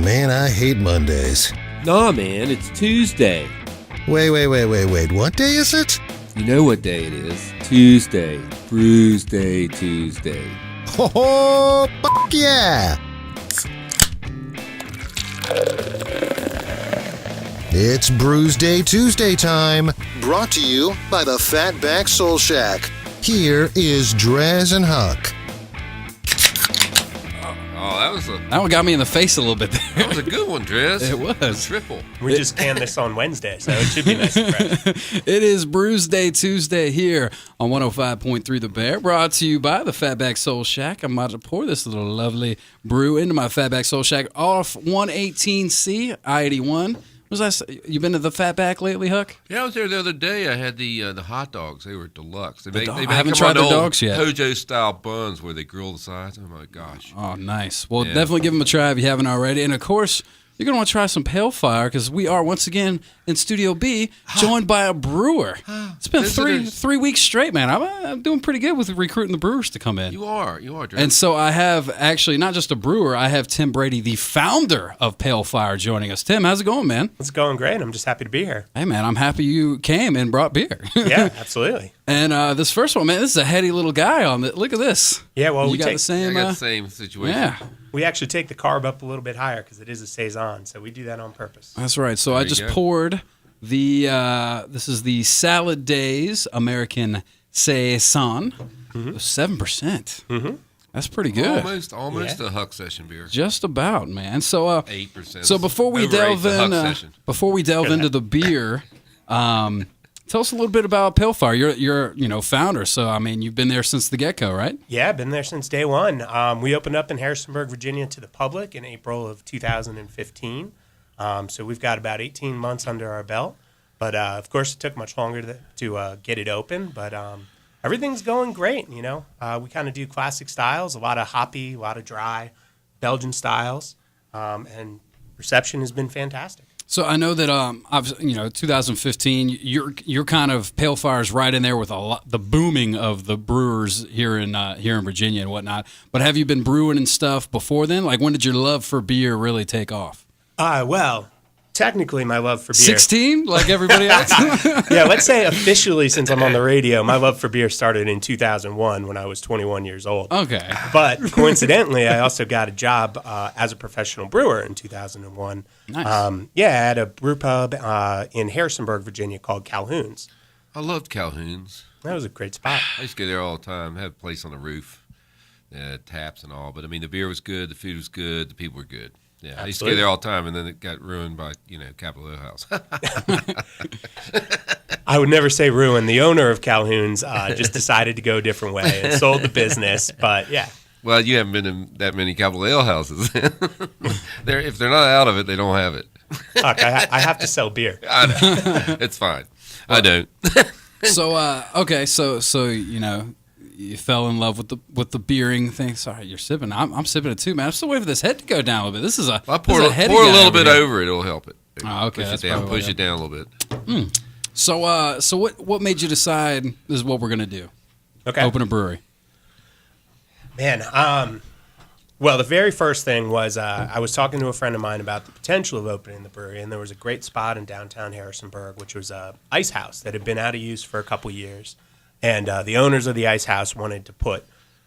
man, I hate Mondays. Nah, man, it's Tuesday. Wait. What day is it? You know what day it is. Tuesday. Brewsday Tuesday. Oh, fuck yeah! It's Brewsday Tuesday time. Brought to you by the Fatback Soul Shack. Here is DreZ and Huck. That one got me in the face a little bit there. That was a good one, DreZ. It was. Triple. We just canned this on Wednesday, so it should be nice and fresh. It is Brewsday Tuesday here on 105.3 The Bear, brought to you by the Fatback Soul Shack. I'm about to pour this little lovely brew into my Fatback Soul Shack off 118C, I-81. Was that? You been to the Fatback lately, Huck? Yeah, I was there the other day. I had the hot dogs. They were deluxe. They I haven't tried the dogs yet. Hojo-style buns where they grill the sides. Oh, my gosh. Oh, nice. Well, definitely give them a try if you haven't already. And, of course, you're going to want to try some Pale Fire because we are, once again, in Studio B, joined by a brewer. It's been three weeks straight, man. I'm doing pretty good with recruiting the brewers to come in. You are, DreZ. And so I have actually not just a brewer, I have Tim Brady, the founder of Pale Fire, joining us. Tim, how's it going, man? It's going great. I'm just happy to be here. Hey, man, I'm happy you came and brought beer. Yeah, absolutely. And this first one, man, this is a heady little guy on it. Look at this. Yeah, well, you got the same. I got the same situation. Yeah. We actually take the carb up a little bit higher because it is a Saison, so we do that on purpose. That's right. So I just poured the, this is the Salad Days American Saison, 7%. Mm-hmm. That's pretty good. Almost a Huck session beer. Just about, man. So 8%. So before we delve into the beer, tell us a little bit about Pale Fire. You're founder, so I mean you've been there since the get-go, right? Yeah, been there since day one. We opened up in Harrisonburg, Virginia, to the public in April of 2015. So we've got about 18 months under our belt, but of course it took much longer to get it open. But everything's going great. We kind of do classic styles, a lot of hoppy, a lot of dry, Belgian styles, and reception has been fantastic. So I know that 2015, you're kind of Pale Fire's right in there with the booming of the brewers here in Virginia and whatnot. But have you been brewing and stuff before then? Like when did your love for beer really take off? Well, technically my love for beer. 16, like everybody else. Yeah, let's say officially, since I'm on the radio, my love for beer started in 2001 when I was 21 years old. Okay. But coincidentally, I also got a job as a professional brewer in 2001. Nice. At a brew pub in Harrisonburg, Virginia called Calhoun's. I loved Calhoun's. That was a great spot. I used to go there all the time. Have a place on the roof, taps and all. But, I mean, the beer was good, the food was good, the people were good. Yeah, absolutely. I used to go there all the time, and then it got ruined by, Capitol Hill House. I would never say ruined. The owner of Calhoun's just decided to go a different way and sold the business, but yeah. Well, you haven't been in that many Capitol Hill houses. If they're not out of it, they don't have it. Look, I have to sell beer. I know. It's fine. Well, I don't. So you fell in love with the beering thing. Sorry, you're sipping. I'm sipping it too, man. I'm still waiting for this head to go down a little bit. This is a pour a little bit over it. It'll help it. Oh, okay. Push it down a little bit. So what made you decide this is what we're gonna do? Okay. Open a brewery. Man, well, the very first thing was I was talking to a friend of mine about the potential of opening the brewery, and there was a great spot in downtown Harrisonburg, which was a ice house that had been out of use for a couple years. And the owners of the ice house wanted to put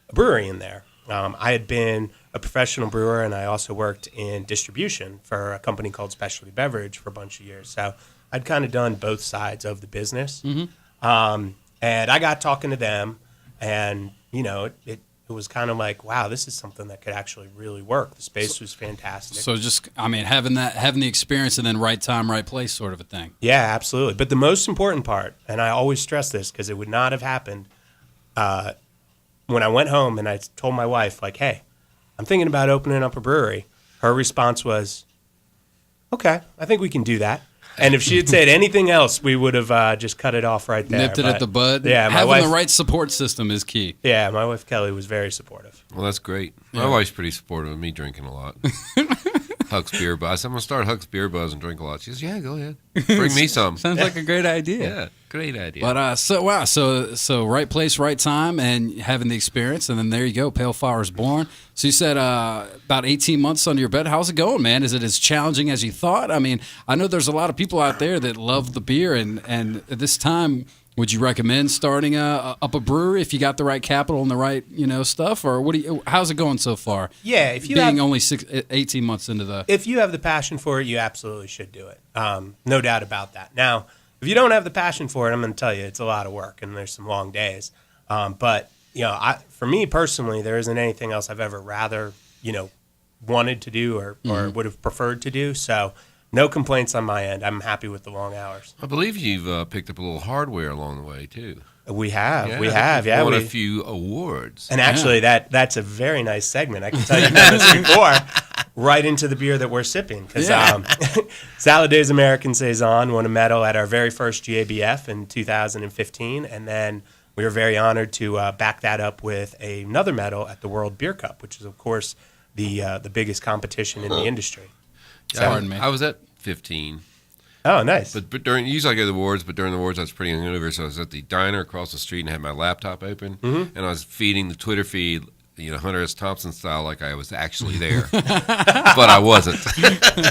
a brewery in there. I had been a professional brewer, and I also worked in distribution for a company called Specialty Beverage for a bunch of years. So I'd kind of done both sides of the business. Mm-hmm. And I got talking to them, and, it was kind of like, wow, this is something that could actually really work. The space was fantastic. So having the experience and then right time, right place sort of a thing. Yeah, absolutely. But the most important part, and I always stress this because it would not have happened, when I went home and I told my wife, like, hey, I'm thinking about opening up a brewery. Her response was, okay, I think we can do that. And if she had said anything else, we would have just cut it off right there. Nipped it at the bud. Yeah, having the right support system is key. Yeah, my wife Kelly was very supportive. Well, that's great. My wife's pretty supportive of me drinking a lot. Huck's Beer Buzz. I said, I'm going to start Huck's Beer Buzz and drink a lot. She goes, yeah, go ahead. Bring me some. Sounds like a great idea. Yeah, great idea. But so right place, right time, and having the experience, and then there you go, Pale Fire's born. So you said about 18 months under your bed. How's it going, man? Is it as challenging as you thought? I mean, I know there's a lot of people out there that love the beer, and at this time, would you recommend starting up a brewery if you got the right capital and the right stuff, or how's it going so far? Yeah, if you being have, only 18 months into the. If you have the passion for it, you absolutely should do it. No doubt about that. Now, if you don't have the passion for it, I'm going to tell you it's a lot of work and there's some long days. But for me personally, there isn't anything else I've ever rather wanted to do or would have preferred to do. So. No complaints on my end. I'm happy with the long hours. I believe you've picked up a little hardware along the way, too. We have. Yeah. Won a few awards. And actually, that's a very nice segment. I can tell you've done this before, right into the beer that we're sipping. Because Salad Days American Saison won a medal at our very first GABF in 2015. And then we were very honored to back that up with another medal at the World Beer Cup, which is, of course, the biggest competition in the industry. Pardon me. I was at 15. Oh, nice. But usually I go to the awards, but during the awards I was pretty hungover, so I was at the diner across the street and had my laptop open, and I was feeding the Twitter feed, Hunter S. Thompson style, like I was actually there, but I wasn't.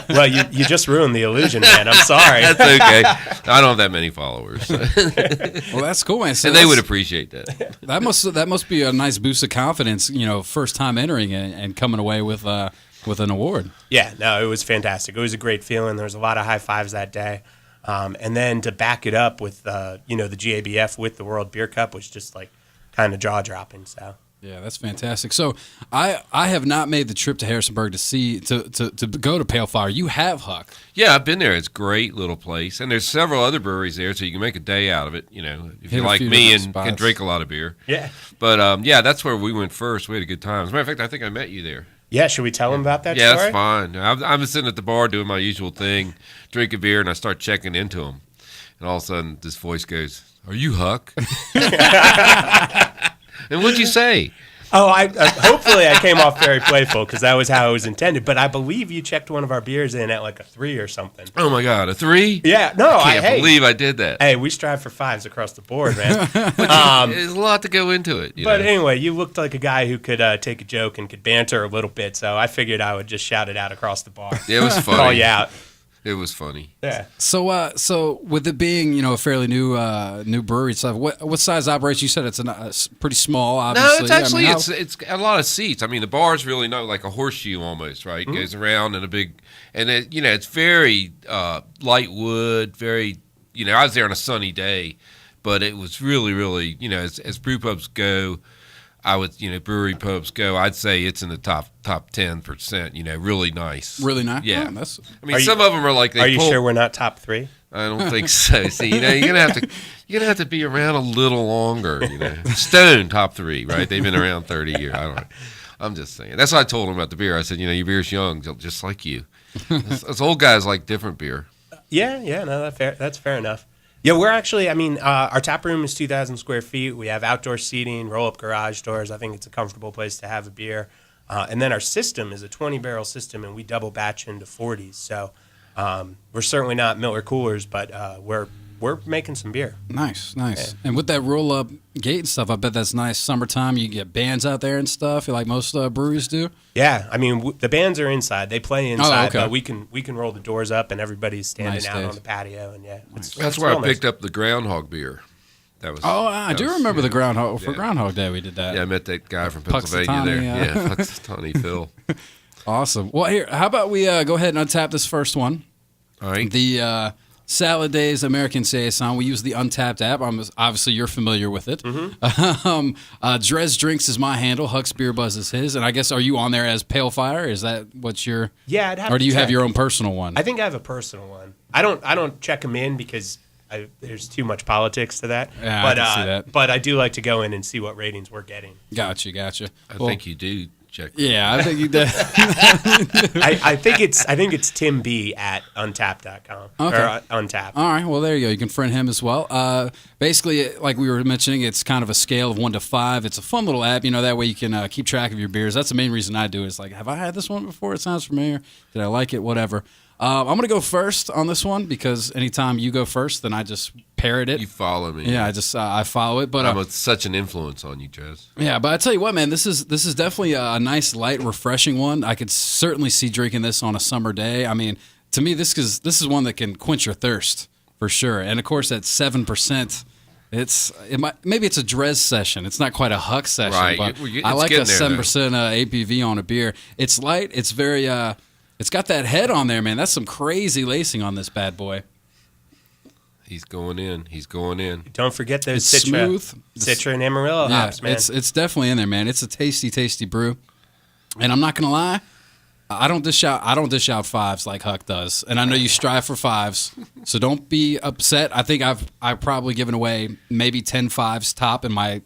Well, you just ruined the illusion, man. I'm sorry. That's okay. I don't have that many followers. Well, that's cool, man. So and they would appreciate that. That must be a nice boost of confidence, first time entering and coming away with an award. Yeah, no, it was fantastic. It was a great feeling. There was a lot of high fives that day. And then to back it up with, the GABF with the World Beer Cup was just like kind of jaw dropping. So yeah, that's fantastic. So I have not made the trip to Harrisonburg to go to Pale Fire. You have, Huck. Yeah, I've been there. It's a great little place, and there's several other breweries there, so you can make a day out of it. If you're like me and can drink a lot of beer. Yeah. But that's where we went first. We had a good time. As a matter of fact, I think I met you there. Yeah, should we tell him about that story? Yeah, that's fine. I'm sitting at the bar doing my usual thing, drink a beer, and I start checking into him. And all of a sudden, this voice goes, "Are you Huck?" And what'd you say? Oh, hopefully I came off very playful because that was how it was intended. But I believe you checked one of our beers in at like a 3 or something. Oh, my God, a 3? Yeah, no, I can't believe I did that. Hey, we strive for 5s across the board, man. There's a lot to go into it. But anyway, you looked like a guy who could take a joke and could banter a little bit, so I figured I would just shout it out across the bar. It was funny. Call you out. It was funny. Yeah. So with it being a fairly new brewery stuff, what size operation? You said it's pretty small. Obviously, no, it's actually it's a lot of seats. I mean, the bar's really not like a horseshoe almost, right? It goes around in a big, and it's very light wood. Very, I was there on a sunny day, but it was really, really, as brew pubs go. I would, brewery pubs go. I'd say it's in the top 10%. Really nice. Really nice. Yeah. Oh, Some of them are like. Are you sure we're not top 3? I don't think so. See, you're gonna have to be around a little longer. Stone top 3, right? They've been around 30 years. I don't know. I'm just saying. That's what I told them about the beer. I said, your beer's young, just like you. Us old guys like different beer. Yeah. No, that's fair enough. Yeah, we're actually, our tap room is 2,000 square feet. We have outdoor seating, roll-up garage doors. I think it's a comfortable place to have a beer. And then our system is a 20-barrel system, and we double batch into 40s. So we're certainly not Miller coolers, but we're making some beer. Nice. Yeah. And with that roll-up gate and stuff, I bet that's nice. Summertime, you get bands out there and stuff, like most breweries do. Yeah, the bands are inside. They play inside, okay. but we can roll the doors up, and everybody's standing out on the patio. And that's where I picked up the Groundhog beer. That was. Oh, I do remember the Groundhog for Groundhog Day. We did that. Yeah, I met that guy from Pennsylvania there. Yeah, Punxsutawney Phil. Awesome. Well, here, how about we go ahead and untap this first one? All right. The Salad Days American Saison. We use the Untapped app. Obviously, you're familiar with it. Mm-hmm. DreZ Drinks is my handle. Huck's Beer Buzz is his. And I guess, are you on there as Pale Fire? Is that what your? Yeah, I'd have. Or do you check. have your own personal one? I think I have a personal one. I don't check them in because there's too much politics to that. Yeah, but I can see that. But I do like to go in and see what ratings we're getting. Gotcha. I think you do check. Yeah, I think you did. I think it's Tim B at untapped.com. Okay. Or Untapped. All right, well, there you go. You can friend him as well. Basically, like we were mentioning, it's kind of a scale of 1 to 5. It's a fun little app. That way you can keep track of your beers. That's the main reason I do it. It's like, have I had this one before? It sounds familiar. Did I like it? Whatever. I'm going to go first on this one because anytime you go first, then I just parrot it. You follow me. Yeah, I follow it. But I'm such an influence on you, DreZ. Yeah, but I tell you what, man, this is definitely a nice, light, refreshing one. I could certainly see drinking this on a summer day. I mean, to me, this is one that can quench your thirst for sure. And of course, at 7%, maybe it's a DreZ session. It's not quite a Huck session, Right. but It's I like a getting there, 7% ABV on a beer. It's light. It's very. It's got that head on there, man. That's some crazy lacing on this bad boy. He's going in. He's going in. Don't forget those It's smooth. Citra and Amarillo hops, man. It's definitely in there, man. It's a tasty brew. And I'm not gonna lie, I don't dish out fives like Huck does. And I know you strive for fives, so don't be upset. I think I've probably given away maybe 10 fives top in my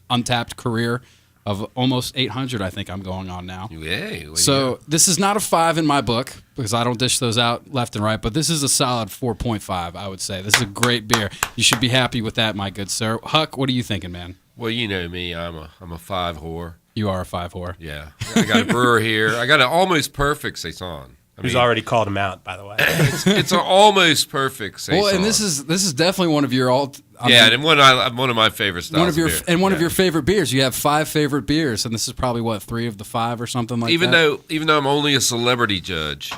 Untapped career of almost 800. I think I'm going on now. Hey, So this is not a 5 in my book because I don't dish those out left and right, but this is a solid 4.5, I would say. This is a great beer. You should be happy with that, my good sir. Huck, what are you thinking, man? Well, you know me. I'm a 5 whore. You are a 5 whore. Yeah. I got a brewer here. I got an almost perfect saison. Who's already called him out, by the way. It's an almost perfect saison. Well, and this is definitely one of your and one of my favorite styles. One of your favorite beers. You have 5 favorite beers, and this is probably what 3 of the 5 or something like that. Even though I'm only a celebrity judge,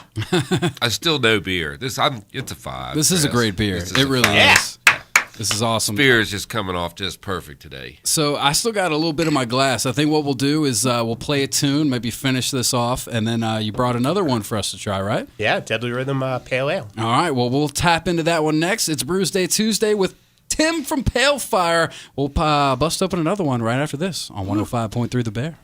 I still know beer. It's a 5. This is a great beer. It really is. This is awesome. Beer is just coming off just perfect today. So I still got a little bit of my glass. I think what we'll do is we'll play a tune, maybe finish this off, and then you brought another one for us to try, right? Yeah, Deadly Rhythm Pale Ale. All right, well, we'll tap into that one next. It's Brewsday Tuesday with Tim from Pale Fire. We'll bust open another one right after this on 105.3 The Bear.